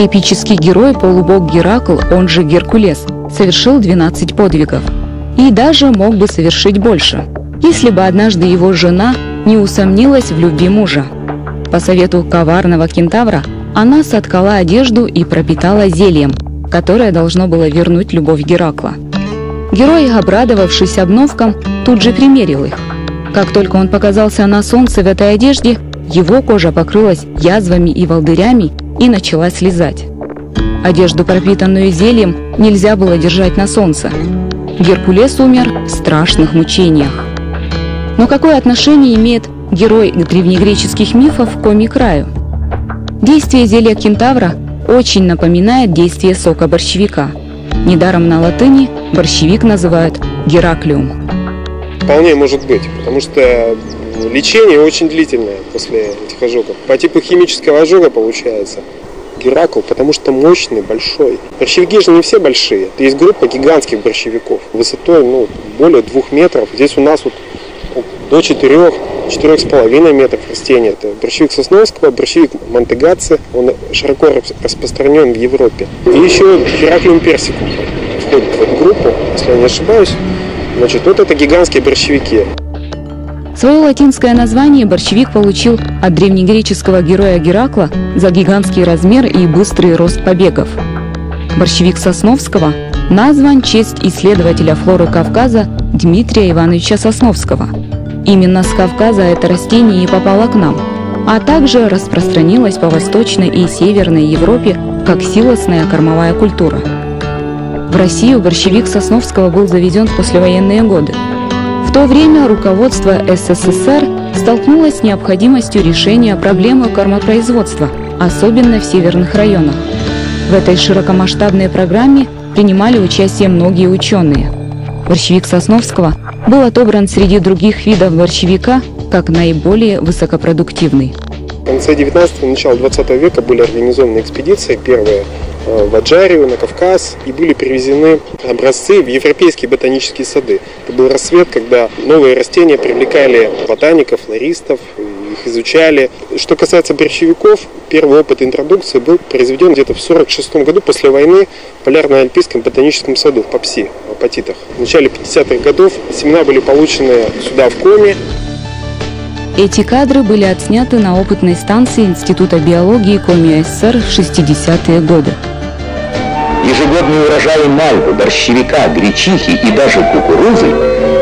Эпический герой, полубог Геракл, он же Геркулес, совершил 12 подвигов. И даже мог бы совершить больше, если бы однажды его жена не усомнилась в любви мужа. По совету коварного кентавра она соткала одежду и пропитала зельем, которое должно было вернуть любовь Геракла. Герой, обрадовавшись обновкам, тут же примерил их. Как только он показался на солнце в этой одежде, его кожа покрылась язвами и волдырями и начала слезать. Одежду, пропитанную зельем, нельзя было держать на солнце. Геркулес умер в страшных мучениях. Но какое отношение имеет герой древнегреческих мифов к коми-краю? Действие зелья кентавра очень напоминает действие сока борщевика. Недаром на латыни борщевик называют Гераклиум. Вполне может быть, потому что лечение очень длительное после этих ожогов. По типу химического ожога получается Геракл, потому что мощный, большой. Борщевики же не все большие. Есть группа гигантских борщевиков высотой более 2 метров. Здесь у нас до 4,5 метров растения. Это борщевик Сосновского, борщевик Монтегаци. Он широко распространен в Европе. И еще Гераклиум персикум входит в эту группу, если я не ошибаюсь. Значит, вот это гигантские борщевики. Свое латинское название борщевик получил от древнегреческого героя Геракла за гигантский размер и быстрый рост побегов. Борщевик Сосновского назван в честь исследователя флоры Кавказа Дмитрия Ивановича Сосновского. Именно с Кавказа это растение и попало к нам, а также распространилось по Восточной и Северной Европе как силосная кормовая культура. В Россию борщевик Сосновского был завезен в послевоенные годы. В то время руководство СССР столкнулось с необходимостью решения проблемы кормопроизводства, особенно в северных районах. В этой широкомасштабной программе принимали участие многие ученые. Борщевик Сосновского был отобран среди других видов борщевика как наиболее высокопродуктивный. В конце 19-го, начало 20 века были организованы экспедиции, первые в Аджарию, на Кавказ, и были привезены образцы в европейские ботанические сады. Это был расцвет, когда новые растения привлекали ботаников, флористов, их изучали. Что касается борщевиков, первый опыт интродукции был произведен где-то в 1946 году после войны в Полярно-Альпийском ботаническом саду в Папси, в Апатитах. В начале 50-х годов семена были получены сюда, в Коми. Эти кадры были отсняты на опытной станции Института биологии Коми СССР в 60-е годы. Ежегодные урожаи мальвы, борщевика, гречихи и даже кукурузы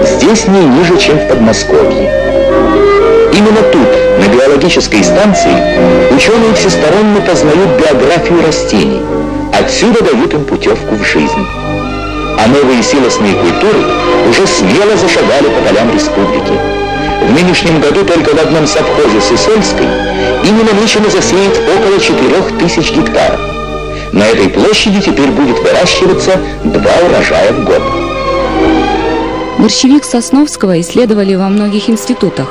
здесь не ниже, чем в Подмосковье. Именно тут, на биологической станции, ученые всесторонне познают биографию растений. Отсюда дают им путевку в жизнь. А новые силосные культуры уже смело зашагали по полям республики. В нынешнем году только в одном совхозе Сысольской ими намечено засеять около 4000 гектаров. На этой площади теперь будет выращиваться 2 урожая в год. Борщевик Сосновского исследовали во многих институтах.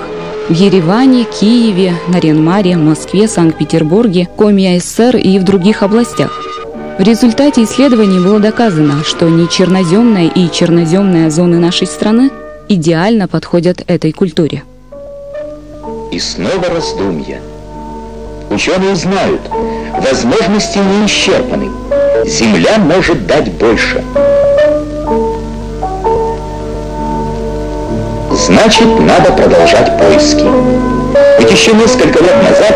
В Ереване, Киеве, Нарьян-Маре, Москве, Санкт-Петербурге, Коми СССР и в других областях. В результате исследований было доказано, что нечерноземная и черноземная зоны нашей страны идеально подходят этой культуре. И снова раздумья. Ученые знают, возможности не исчерпаны. Земля может дать больше. Значит, надо продолжать поиски. Ведь еще несколько лет назад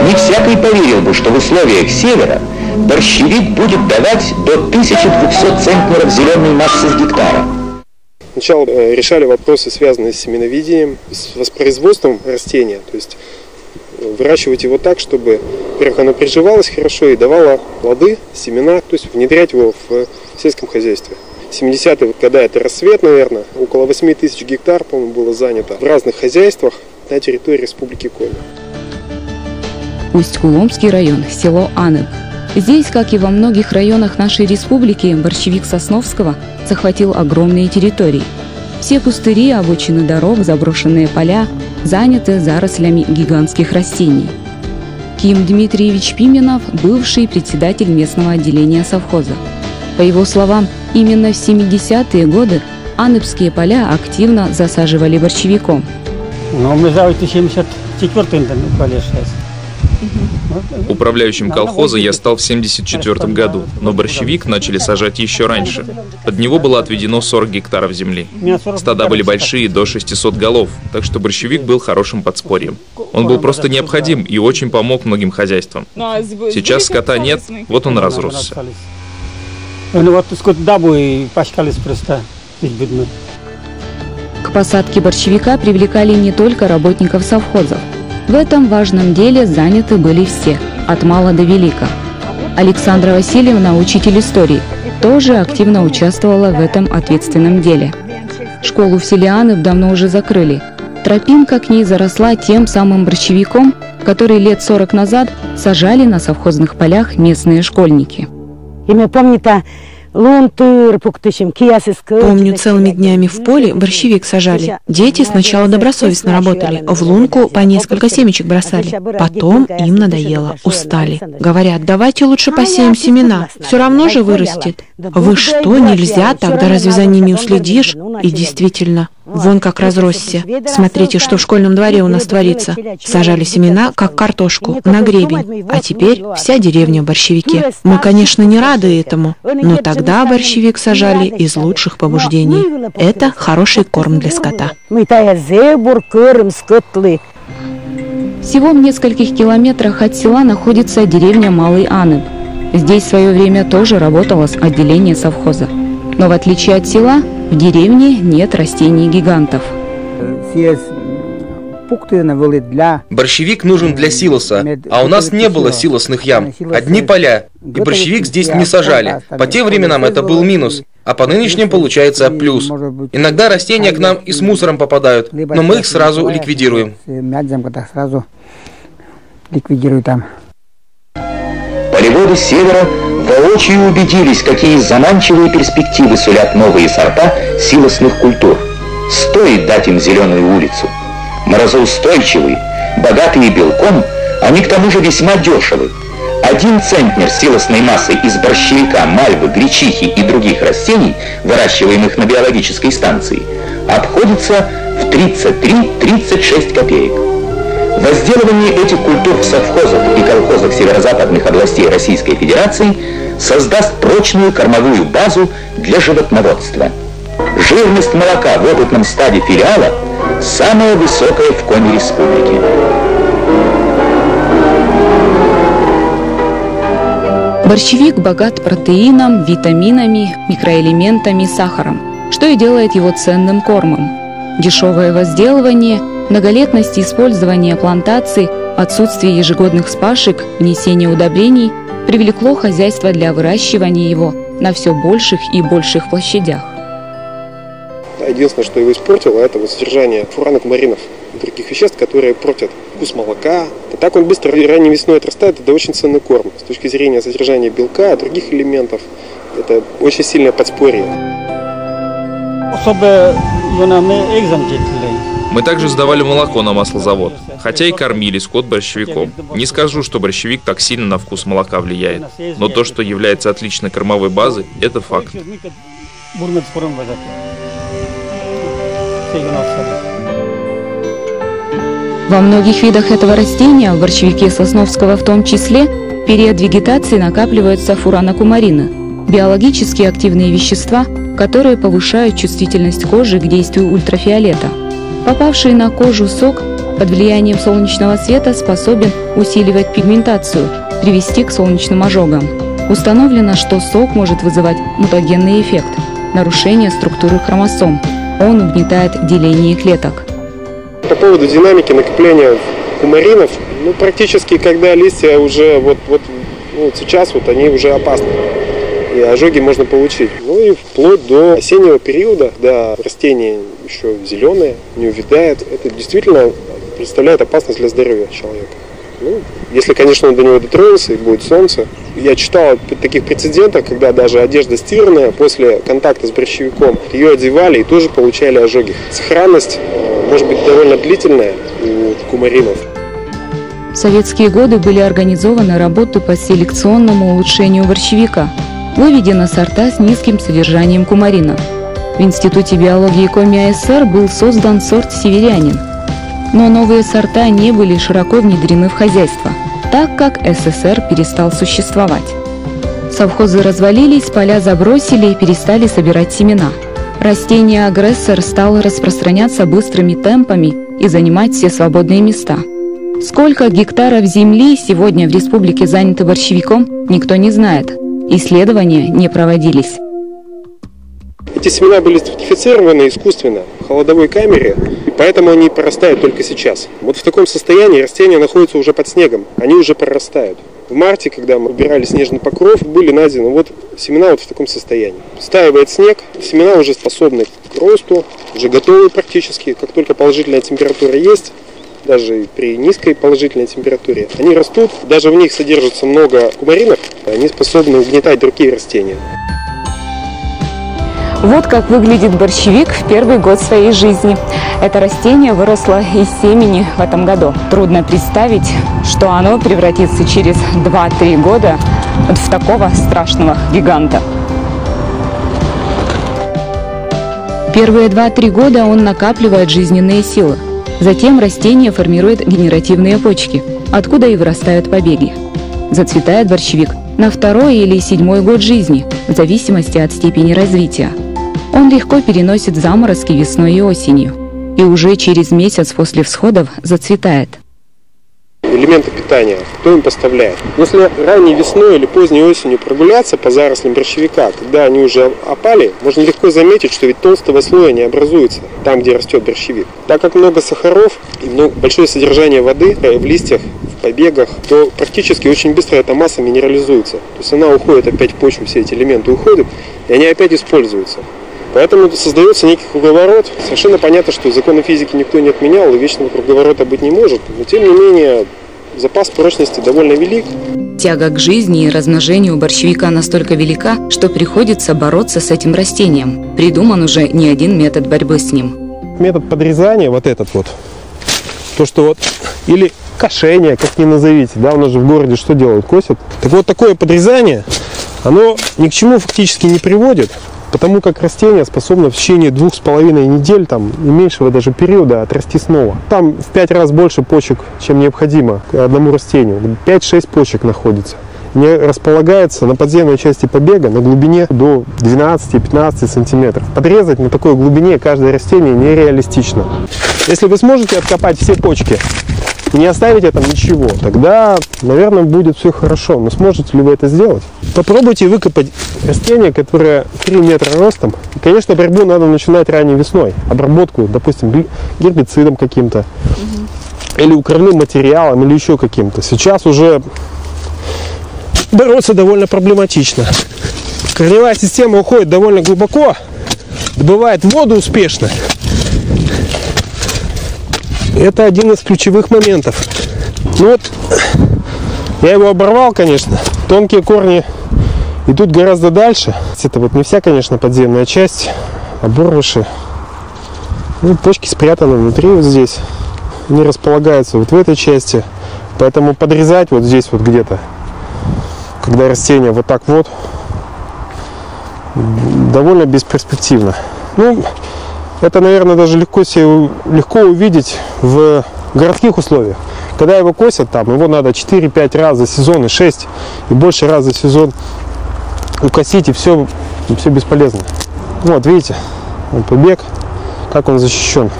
не всякий поверил бы, что в условиях севера борщевик будет давать до 1200 центнеров зеленой массы с гектара. Сначала решали вопросы, связанные с семеновидением, с воспроизводством растения. То есть выращивать его так, чтобы, во-первых, оно приживалось хорошо и давало плоды, семена, то есть внедрять его в сельском хозяйстве. 70-е годы это рассвет, наверное, около 8000 гектар, по-моему, было занято в разных хозяйствах на территории Республики Коми. Усть-Куломский район, село Аныб. Здесь, как и во многих районах нашей республики, борщевик Сосновского захватил огромные территории. Все пустыри, обочины дорог, заброшенные поля заняты зарослями гигантских растений. Ким Дмитриевич Пименов – бывший председатель местного отделения совхоза. По его словам, именно в 70-е годы аныбские поля активно засаживали борщевиком. Ну, мы за 74-м поле сейчас. Управляющим колхоза я стал в 1974 году, но борщевик начали сажать еще раньше. Под него было отведено 40 гектаров земли. Стада были большие, до 600 голов, так что борщевик был хорошим подспорьем. Он был просто необходим и очень помог многим хозяйствам. Сейчас скота нет, вот он разросся. К посадке борщевика привлекали не только работников совхозов. В этом важном деле заняты были все, от мала до велика. Александра Васильевна, учитель истории, тоже активно участвовала в этом ответственном деле. Школу в селе Аныб давно уже закрыли. Тропинка к ней заросла тем самым борщевиком, который лет 40 назад сажали на совхозных полях местные школьники. Помню, целыми днями в поле борщевик сажали. Дети сначала добросовестно работали, в лунку по несколько семечек бросали. Потом им надоело, устали. Говорят, давайте лучше посеем семена, все равно же вырастет. Вы что, нельзя, тогда разве за ними уследишь? И действительно, вон как разросся. Смотрите, что в школьном дворе у нас творится. Сажали семена, как картошку, на гребень. А теперь вся деревня в борщевике. Мы, конечно, не рады этому, но тогда борщевик сажали из лучших побуждений. Это хороший корм для скота. Всего в нескольких километрах от села находится деревня Малый Аныб. Здесь в свое время тоже работало отделение совхоза. Но в отличие от села, в деревне нет растений-гигантов. Борщевик нужен для силоса, а у нас не было силосных ям, одни поля, и борщевик здесь не сажали. По тем временам это был минус, а по нынешним получается плюс. Иногда растения к нам и с мусором попадают, но мы их сразу ликвидируем. Полеводы севера воочию убедились, какие заманчивые перспективы сулят новые сорта силосных культур. Стоит дать им зеленую улицу. Морозоустойчивые, богатые белком, они к тому же весьма дешевы. 1 центнер силосной массы из борщевика, мальвы, гречихи и других растений, выращиваемых на биологической станции, обходится в 33-36 копеек. Возделывание этих культур в совхозах и колхозах северо-западных областей Российской Федерации создаст прочную кормовую базу для животноводства. Жирность молока в опытном стаде филиала самая высокая в Коми Республике. Борщевик богат протеином, витаминами, микроэлементами, сахаром, что и делает его ценным кормом. Дешевое возделывание, многолетность использования плантаций, отсутствие ежегодных вспашек, внесение удобрений привлекло хозяйство для выращивания его на все больших и больших площадях. Единственное, что его испортило, это вот содержание фурана, кумаринов и других веществ, которые портят вкус молока. А так он быстро ранней весной отрастает, это очень ценный корм. С точки зрения содержания белка и других элементов, это очень сильное подспорье. Мы также сдавали молоко на маслозавод, хотя и кормили скот борщевиком. Не скажу, что борщевик так сильно на вкус молока влияет, но то, что является отличной кормовой базой, это факт. Во многих видах этого растения, в борщевике сосновского в том числе, в период вегетации накапливаются фуранокумарины – биологически активные вещества, которые повышают чувствительность кожи к действию ультрафиолета. Попавший на кожу сок под влиянием солнечного света способен усиливать пигментацию, привести к солнечным ожогам. Установлено, что сок может вызывать мутагенный эффект – нарушение структуры хромосом. Он угнетает деление клеток. По поводу динамики накопления кумаринов, практически когда листья уже сейчас они уже опасны. И ожоги можно получить. И вплоть до осеннего периода, когда растения еще зеленые, не увядает, это действительно представляет опасность для здоровья человека. Если, конечно, он до него дотронется и будет солнце. Я читал о таких прецедентах, когда даже одежда стиранная, после контакта с борщевиком, ее одевали и тоже получали ожоги. Сохранность может быть довольно длительная у кумаринов. В советские годы были организованы работы по селекционному улучшению борщевика. Выведены сорта с низким содержанием кумарина. В Институте биологии Коми АСР был создан сорт «Северянин». Но новые сорта не были широко внедрены в хозяйство. так как СССР перестал существовать. Совхозы развалились, поля забросили и перестали собирать семена. Растение-агрессор стало распространяться быстрыми темпами и занимать все свободные места. Сколько гектаров земли сегодня в республике заняты борщевиком, никто не знает. Исследования не проводились. Эти семена были стратифицированы искусственно в холодовой камере, и поэтому они прорастают только сейчас. Вот в таком состоянии растения находятся уже под снегом, они уже прорастают. В марте, когда мы убирали снежный покров, были найдены вот семена вот в таком состоянии. Стаивает снег, семена уже способны к росту, уже готовы практически. Как только положительная температура есть, даже при низкой положительной температуре, они растут. Даже в них содержится много кумаринов, они способны угнетать другие растения. Вот как выглядит борщевик в первый год своей жизни. Это растение выросло из семени в этом году. Трудно представить, что оно превратится через 2-3 года вот в такого страшного гиганта. Первые 2-3 года он накапливает жизненные силы. Затем растение формирует генеративные почки, откуда и вырастают побеги. Зацветает борщевик на 2-й или 7-й год жизни, в зависимости от степени развития. Он легко переносит заморозки весной и осенью, и уже через месяц после всходов зацветает. Элементы питания, кто им поставляет? Если ранней весной или поздней осенью прогуляться по зарослям борщевика, когда они уже опали, можно легко заметить, что ведь толстого слоя не образуется там, где растет борщевик. Так как много сахаров и большое содержание воды в листьях, в побегах, то практически очень быстро эта масса минерализуется. То есть она уходит опять в почву, все эти элементы уходят, и они опять используются. Поэтому создается некий круговорот. Совершенно понятно, что законы физики никто не отменял, и вечного круговорота быть не может. Но тем не менее, запас прочности довольно велик. Тяга к жизни и размножению у борщевика настолько велика, что приходится бороться с этим растением. Придуман уже не один метод борьбы с ним. Метод подрезания, вот этот вот, то что вот, или кошение, как ни назовите, да, у нас же в городе что делают, косят. Так вот, такое подрезание, оно ни к чему фактически не приводит, потому как растение способно в течение 2,5 недель там, и меньшего даже периода отрасти снова. Там в 5 раз больше почек, чем необходимо одному растению. 5-6 почек находится. Не располагается на подземной части побега на глубине до 12-15 сантиметров. Подрезать на такой глубине каждое растение нереалистично. Если вы сможете откопать все почки и не оставите там ничего, тогда, наверное, будет все хорошо. Но сможете ли вы это сделать? Попробуйте выкопать растение, которое 3 метра ростом. И, конечно, борьбу надо начинать ранней весной. Обработку, допустим, гербицидом каким-то, или укрывным материалом, или еще каким-то. Сейчас уже бороться довольно проблематично. Корневая система уходит довольно глубоко, добывает воду успешно. Это один из ключевых моментов. Ну вот, я его оборвал, конечно. Тонкие корни идут гораздо дальше. Это вот не вся, конечно, подземная часть. Оборвыши. Ну, почки спрятаны внутри вот здесь. Они располагаются вот в этой части. Поэтому подрезать вот здесь вот где-то, когда растение вот так вот, довольно бесперспективно. Ну, это, наверное, даже легко увидеть в городских условиях. Когда его косят, там его надо 4-5 раз за сезон, и 6, и больше раз за сезон укосить, и все бесполезно. Вот, видите, он побег, как он защищен.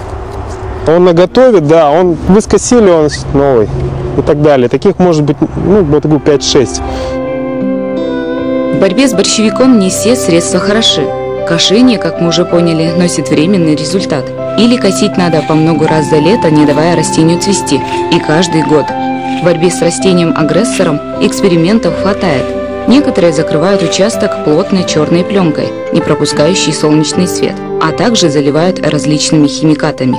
Он наготове, да, вы скосили, он новый, и так далее. Таких может быть, ну, вот 5-6. В борьбе с борщевиком не все средства хороши. Кошение, как мы уже поняли, носит временный результат. Или косить надо по много раз за лето, не давая растению цвести. И каждый год. В борьбе с растением-агрессором экспериментов хватает. Некоторые закрывают участок плотной черной пленкой, не пропускающей солнечный свет, а также заливают различными химикатами.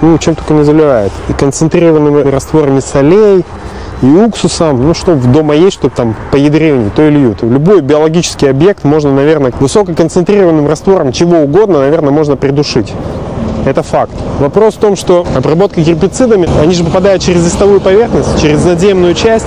Ну, чем только не заливают. И концентрированными растворами солей, и уксусом, ну что дома есть, чтобы там поядренее, то и льют. Любой биологический объект можно, наверное, высококонцентрированным раствором чего угодно, наверное, можно придушить. Это факт. Вопрос в том, что обработка гербицидами, они же попадают через листовую поверхность, через надземную часть,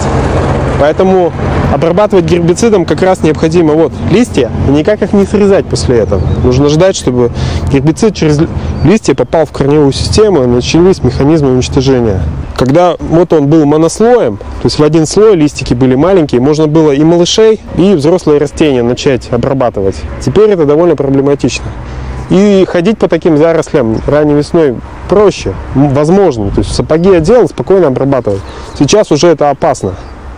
поэтому обрабатывать гербицидом как раз необходимо вот листья, и никак их не срезать после этого. Нужно ждать, чтобы гербицид через листья попал в корневую систему и начались механизмы уничтожения Когда вот он был монослоем, то есть в один слой листики были маленькие, можно было и малышей, и взрослые растения начать обрабатывать. Теперь это довольно проблематично. И ходить по таким зарослям ранней весной проще, возможно. То есть сапоги одел, спокойно обрабатывать. Сейчас уже это опасно.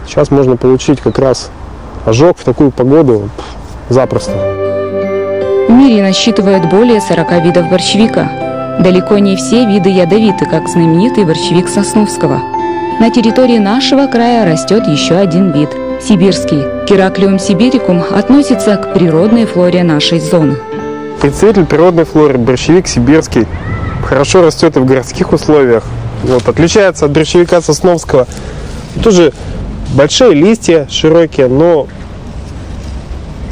Сейчас можно получить как раз ожог в такую погоду запросто. В мире насчитывают более 40 видов борщевика. Далеко не все виды ядовиты, как знаменитый борщевик Сосновского. На территории нашего края растет еще один вид – сибирский. Гераклиум сибирикум относится к природной флоре нашей зоны. Представитель природной флоры, борщевик сибирский, хорошо растет и в городских условиях. Вот, отличается от борщевика Сосновского. Тоже большие листья, широкие, но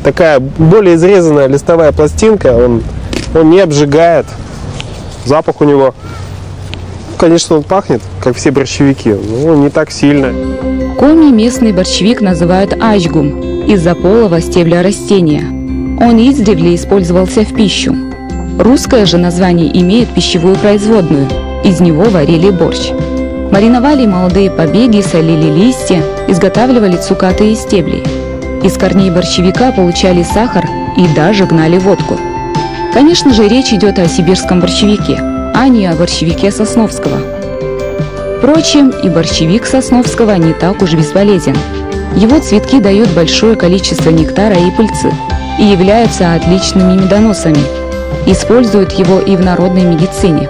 такая более изрезанная листовая пластинка, он не обжигает. Запах у него, конечно, он пахнет, как все борщевики, но не так сильно. Коми местный борщевик называют ажгум из-за полого стебля растения. Он издревле использовался в пищу. Русское же название имеет пищевую производную. Из него варили борщ. Мариновали молодые побеги, солили листья, изготавливали цукаты из стеблей. Из корней борщевика получали сахар и даже гнали водку. Конечно же, речь идет о сибирском борщевике, а не о борщевике Сосновского. Впрочем, и борщевик Сосновского не так уж бесполезен. Его цветки дают большое количество нектара и пыльцы и являются отличными медоносами. Используют его и в народной медицине.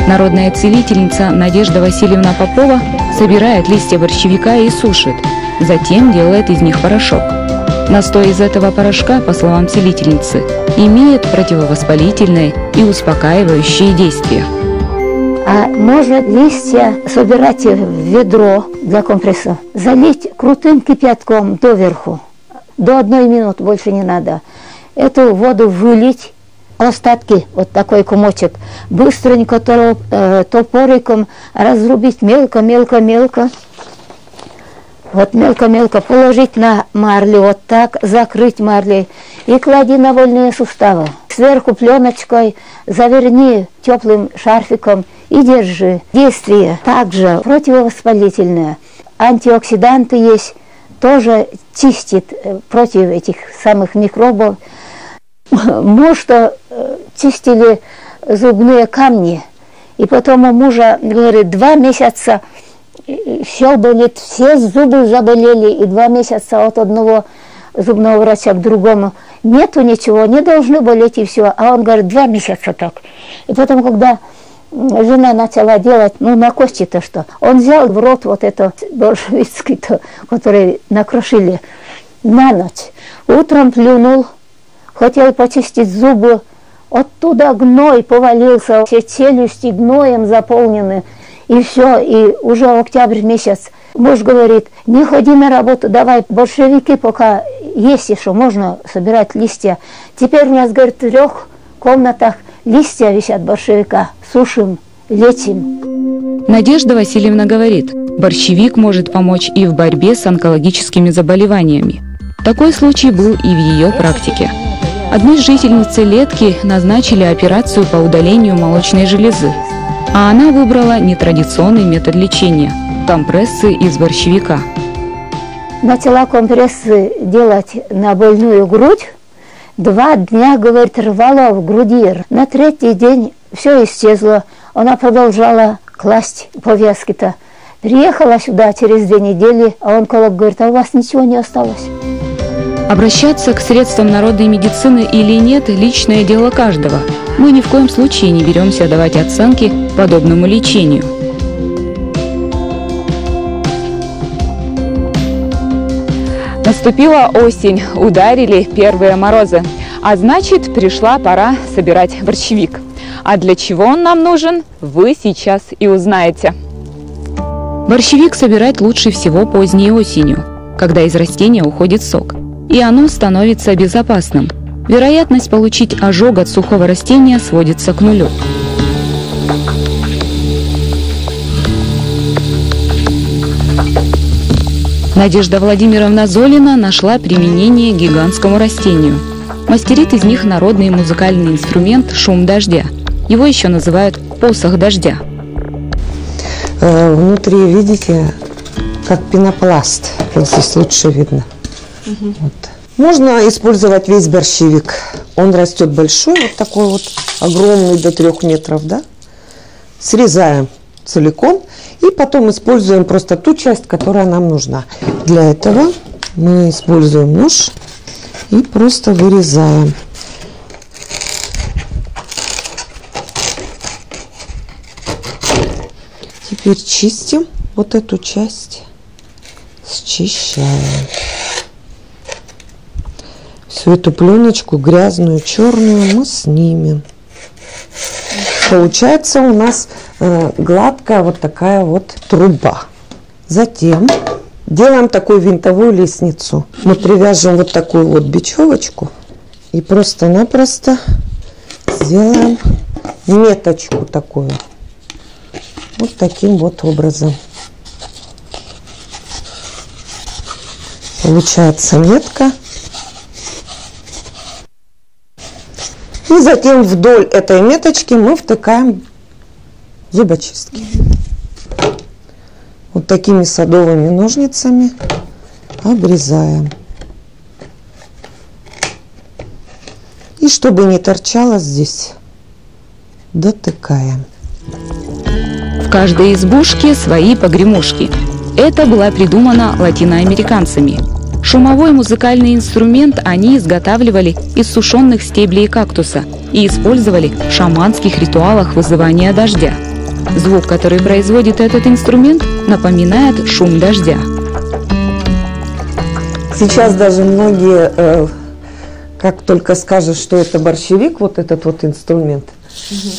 Народная целительница Надежда Васильевна Попова собирает листья борщевика и сушит, затем делает из них порошок. Настой из этого порошка, по словам целительницы, имеет противовоспалительное и успокаивающее действие. А можно листья собирать в ведро для компресса, залить крутым кипятком доверху. До 1 минуты, больше не надо. Эту воду вылить, остатки, вот такой комочек, быстренько топориком разрубить мелко-мелко-мелко. Вот мелко-мелко положить на марлю, вот так, закрыть марлей и клади на вольные суставы. Сверху пленочкой заверни теплым шарфиком и держи. Действие также противовоспалительное. Антиоксиданты есть, тоже чистит против этих самых микробов. Муж чистили зубные камни, и потом у мужа, говорит, 2 месяца все болит, все зубы заболели, и 2 месяца от одного зубного врача к другому нету ничего, не должны болеть и все. А он говорит, 2 месяца так. И потом, когда жена начала делать, на кости-то что, он взял в рот вот это большевицкий-то, который накрошили на ночь. Утром плюнул, хотел почистить зубы, оттуда гной повалился, все челюсти гноем заполнены. И все, и уже октябрь месяц. Муж говорит, не ходи на работу, давай большевики пока есть еще, можно собирать листья. Теперь у нас, говорит, в 3 комнатах листья висят борщевика, сушим, лечим. Надежда Васильевна говорит, борщевик может помочь и в борьбе с онкологическими заболеваниями. Такой случай был и в ее практике. Одной жительнице Летки назначили операцию по удалению молочной железы, а она выбрала нетрадиционный метод лечения – компрессы из борщевика. Начала компрессы делать на больную грудь. 2 дня, говорит, рвало в груди. На 3-й день все исчезло. Она продолжала класть повязки-то. Приехала сюда через 2 недели, а онколог говорит, а у вас ничего не осталось. Обращаться к средствам народной медицины или нет – личное дело каждого. Мы ни в коем случае не беремся давать оценки подобному лечению. Наступила осень, ударили первые морозы, а значит, пришла пора собирать борщевик. А для чего он нам нужен, вы сейчас и узнаете. Борщевик собирать лучше всего поздней осенью, когда из растения уходит сок, и оно становится безопасным. Вероятность получить ожог от сухого растения сводится к 0. Надежда Владимировна Золина нашла применение гигантскому растению. Мастерит из них народный музыкальный инструмент шум дождя. Его еще называют посох дождя. внутри, видите, как пенопласт. Вот здесь лучше видно. Вот. Можно использовать весь борщевик. Он растет большой, вот такой вот, огромный, до 3 метров, да? Срезаем целиком и потом используем просто ту часть, которая нам нужна. Для этого мы используем нож и просто вырезаем. Теперь чистим вот эту часть, счищаем. Всю эту пленочку грязную, черную мы снимем. Получается у нас гладкая вот такая вот труба. Затем делаем такую винтовую лестницу. Мы привяжем вот такую вот бечевочку и просто-напросто сделаем меточку такую. Вот таким вот образом. Получается метка. И затем вдоль этой меточки мы втыкаем зубочистки. Вот такими садовыми ножницами обрезаем. И чтобы не торчало здесь, дотыкаем. В каждой избушке свои погремушки. Это была придумана латиноамериканцами. Шумовой музыкальный инструмент они изготавливали из сушеных стеблей кактуса и использовали в шаманских ритуалах вызывания дождя. Звук, который производит этот инструмент, напоминает шум дождя. Сейчас даже многие, как только скажешь, что это борщевик, вот этот вот инструмент,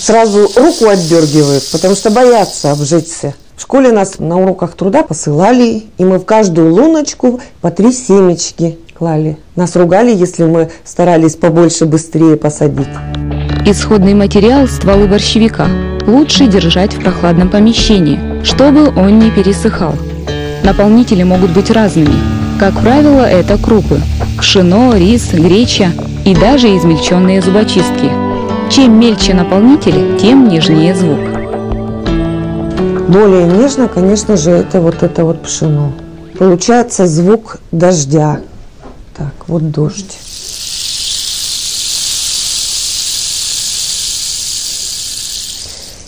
сразу руку отдергивают, потому что боятся обжечься. В школе нас на уроках труда посылали, и мы в каждую луночку по 3 семечки клали. Нас ругали, если мы старались побольше, быстрее посадить. Исходный материал стволы борщевика лучше держать в прохладном помещении, чтобы он не пересыхал. Наполнители могут быть разными. Как правило, это крупы – пшено, рис, греча и даже измельченные зубочистки. Чем мельче наполнитель, тем нежнее звук. Более нежно, конечно же, это вот пшено. Получается звук дождя. Так, вот дождь.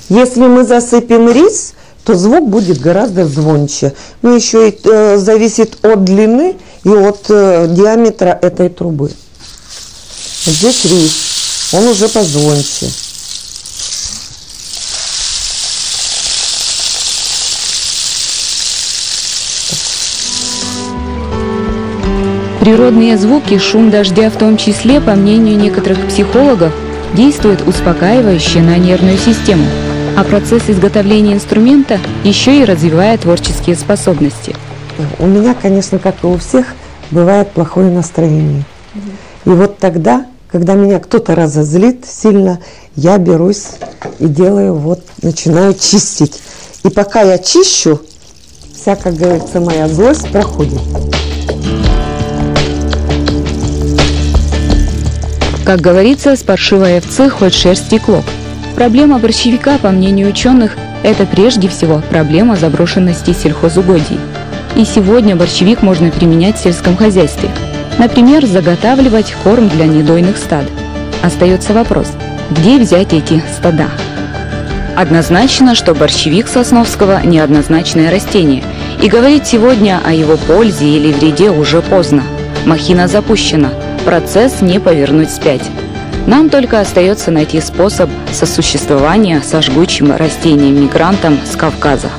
Если мы засыпем рис, то звук будет гораздо звонче. Но еще и зависит от длины и от диаметра этой трубы. Вот здесь рис, он уже позвонче. Природные звуки, шум дождя в том числе, по мнению некоторых психологов, действует успокаивающе на нервную систему, а процесс изготовления инструмента еще и развивает творческие способности. У меня, конечно, как и у всех, бывает плохое настроение. И вот тогда, когда меня кто-то разозлит сильно, я берусь и делаю, вот, начинаю чистить. И пока я чищу, вся, как говорится, моя злость проходит. Как говорится, с паршивой овцы хоть шерсть и клок. Проблема борщевика, по мнению ученых, это прежде всего проблема заброшенности сельхозугодий. И сегодня борщевик можно применять в сельском хозяйстве. Например, заготавливать корм для недойных стад. Остается вопрос, где взять эти стада? Однозначно, что борщевик Сосновского – неоднозначное растение. И говорить сегодня о его пользе или вреде уже поздно. Махина запущена. Процесс не повернуть вспять. Нам только остается найти способ сосуществования со жгучим растением-мигрантом с Кавказа.